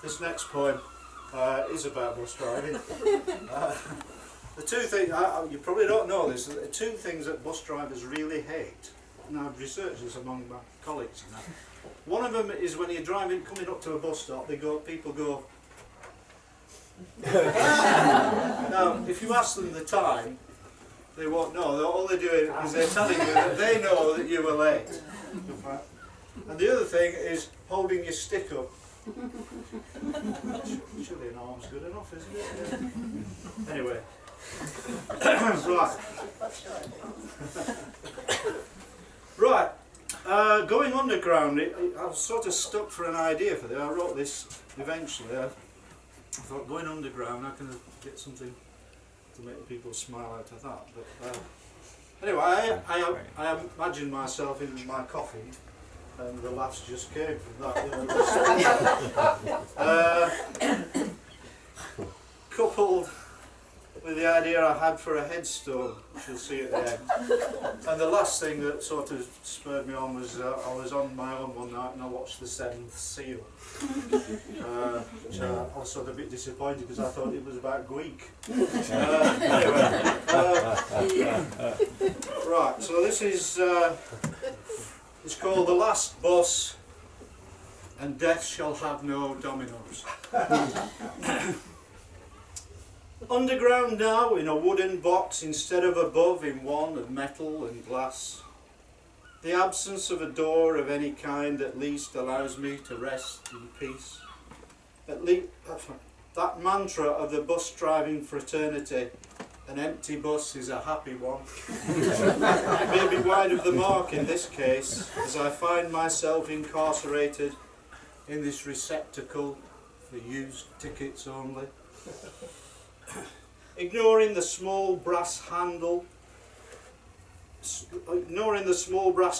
This next poem is about bus driving. The two things, you probably don't know this, the two things that bus drivers really hate, and I've researched this among my colleagues and that. One of them is when you're driving, coming up to a bus stop, people go. Now, if you ask them the time, they won't know. All they're doing is they're telling you that they know that you were late. And the other thing is holding your stick up. Surely an arm's good enough, isn't it? Yeah. Anyway. Right. Right. Going underground, I was sort of stuck for an idea for this. I wrote this eventually. I thought going underground, I can get something to make people smile out of that. But anyway, I imagined myself in my coffin, and the laughs just came from that. Coupled with the idea I had for a headstone, which you'll see at the end. And the last thing that sort of spurred me on was I was on my own one night and I watched The Seventh Seal, which I was sort of a bit disappointed because I thought it was about Greek. Right, so this is it's called The Last Bus, and Death Shall Have No Dominoes. Underground now in a wooden box instead of above in one of metal and glass. The absence of a door of any kind at least allows me to rest in peace. At least that mantra of the bus driving fraternity, an empty bus is a happy one. Maybe wide of the mark in this case, as I find myself incarcerated in this receptacle for used tickets only. Ignoring the small brass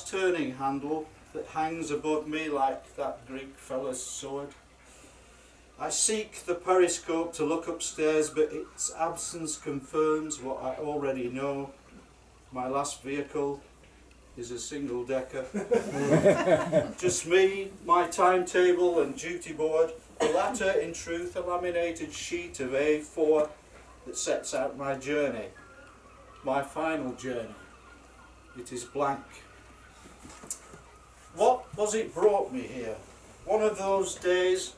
turning handle that hangs above me like that Greek fellow's sword. I seek the periscope to look upstairs, but its absence confirms what I already know. My last vehicle is a single decker. Just me, my timetable and duty board, the latter in truth a laminated sheet of A4 that sets out my journey, my final journey. It is blank. What was it brought me here? One of those days,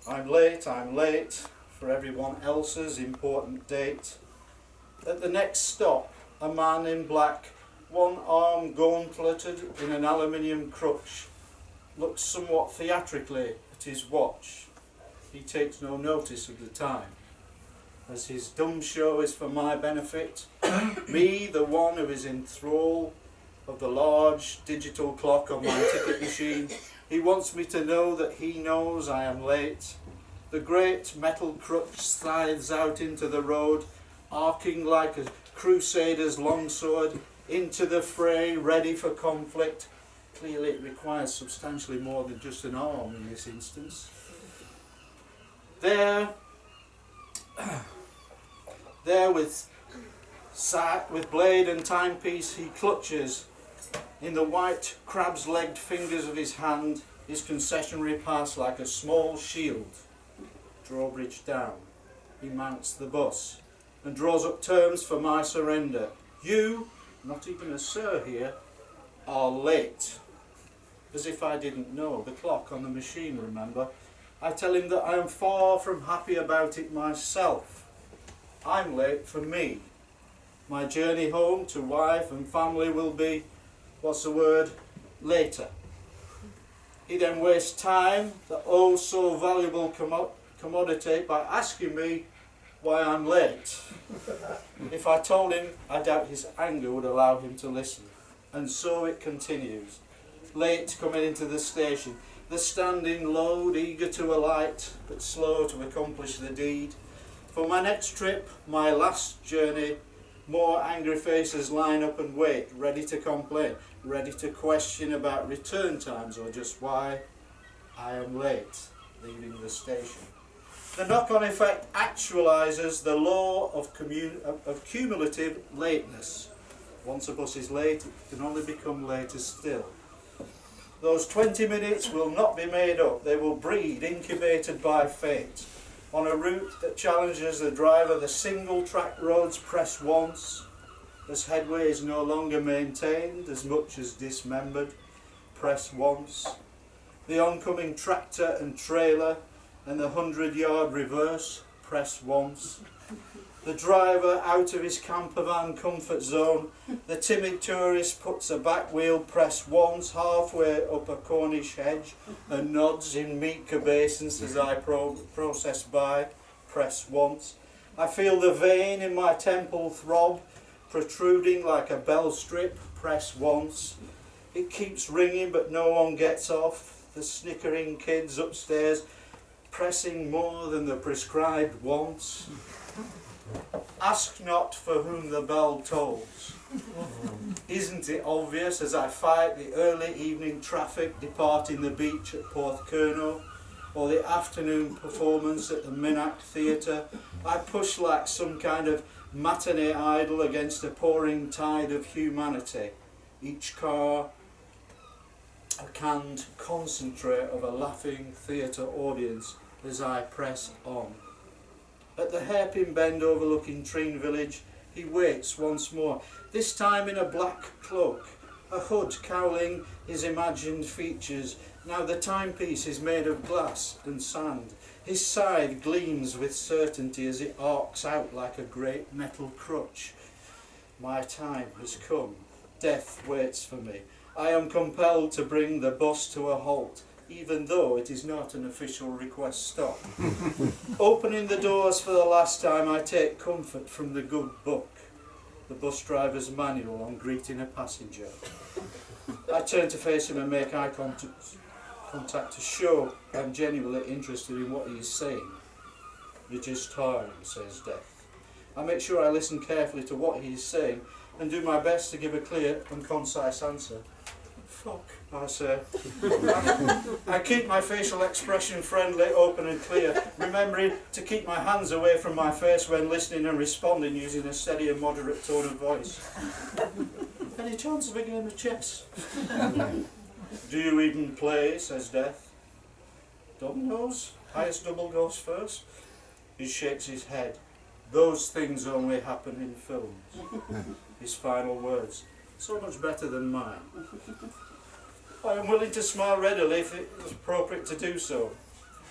I'm late for everyone else's important date. At the next stop, a man in black, one arm gauntleted in an aluminium crutch, looks somewhat theatrically at his watch. He takes no notice of the time, as his dumb show is for my benefit. Me, the one who is in thrall of the large digital clock on my ticket machine, he wants me to know that he knows I am late. The great metal crutch slides out into the road, arcing like a crusader's longsword, into the fray, ready for conflict. Clearly it requires substantially more than just an arm in this instance. There with blade and timepiece he clutches in the white crab's-legged fingers of his hand his concessionary pass like a small shield. Drawbridge down, he mounts the bus and draws up terms for my surrender. You, not even a sir here, are late. As if I didn't know. The clock on the machine, remember? I tell him that I am far from happy about it myself. I'm late for me. My journey home to wife and family will be, what's the word, later. He then wastes time, the oh so valuable commodity, by asking me why I'm late. If I told him, I doubt his anger would allow him to listen. And so it continues. Late coming into the station, the standing load, eager to alight, but slow to accomplish the deed. For my next trip, my last journey, more angry faces line up and wait, ready to complain, ready to question about return times or just why I am late leaving the station. The knock-on effect actualises the law of cumulative lateness. Once a bus is late, it can only become later still. Those 20 minutes will not be made up. They will breed, incubated by fate. On a route that challenges the driver, the single-track roads press once. As headway is no longer maintained, as much as dismembered, press once. The oncoming tractor and trailer and the 100-yard reverse, press once. The driver out of his camper van comfort zone, the timid tourist puts a back wheel press once halfway up a Cornish hedge and nods in meek obeisance as I process by, press once. I feel the vein in my temple throb, protruding like a bell strip, press once. It keeps ringing but no one gets off, the snickering kids upstairs pressing more than the prescribed once. Ask not for whom the bell tolls. Isn't it obvious as I fight the early evening traffic departing the beach at Porthcurno, or the afternoon performance at the Minack Theatre, I push like some kind of matinee idol against a pouring tide of humanity, each car a canned concentrate of a laughing theatre audience as I press on. At the hairpin bend overlooking Treen village, he waits once more, this time in a black cloak, a hood cowling his imagined features. Now the timepiece is made of glass and sand. His side gleams with certainty as it arcs out like a great metal crutch. My time has come. Death waits for me. I am compelled to bring the bus to a halt, even though it is not an official request stop. Opening the doors for the last time, I take comfort from the good book, the bus driver's manual on greeting a passenger. I turn to face him and make eye contact to show I'm genuinely interested in what he is saying. You're just tired, says Death. I make sure I listen carefully to what he is saying and do my best to give a clear and concise answer. Fuck, I say. I keep my facial expression friendly, open and clear, remembering to keep my hands away from my face when listening and responding using a steady and moderate tone of voice. Any chance of a game of chess? Do you even play, says Death. Dominoes? Highest double goes first? He shakes his head. Those things only happen in films. His final words. So much better than mine. I am willing to smile readily if it was appropriate to do so.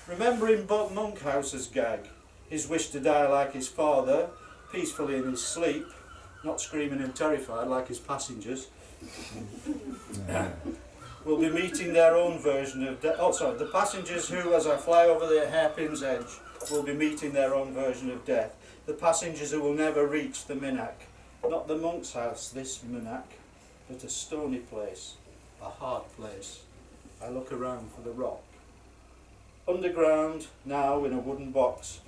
Remembering Bob Monkhouse's gag, his wish to die like his father, peacefully in his sleep, not screaming and terrified like his passengers, will be meeting their own version of death. Oh, sorry, the passengers who, as I fly over the hairpin's edge, will be meeting their own version of death. The passengers who will never reach the Minack. Not the monk's house, this Minack, but a stony place, a hard place. I look around for the rock. Underground, now in a wooden box,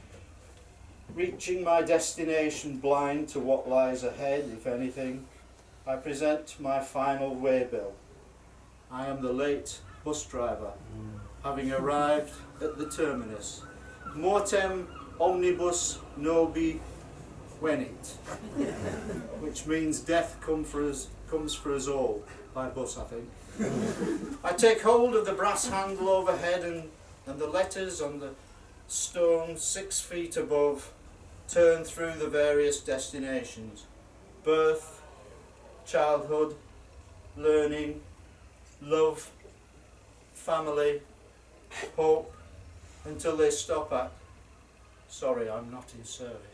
reaching my destination blind to what lies ahead, if anything, I present my final waybill. I am the late bus driver, having arrived at the terminus. Mortem omnibus nobi venit, which means death comes for us all, by bus I think. I take hold of the brass handle overhead and the letters on the stone 6 feet above turn through the various destinations. Birth, childhood, learning, love, family, hope, until they stop at, sorry, I'm not in service.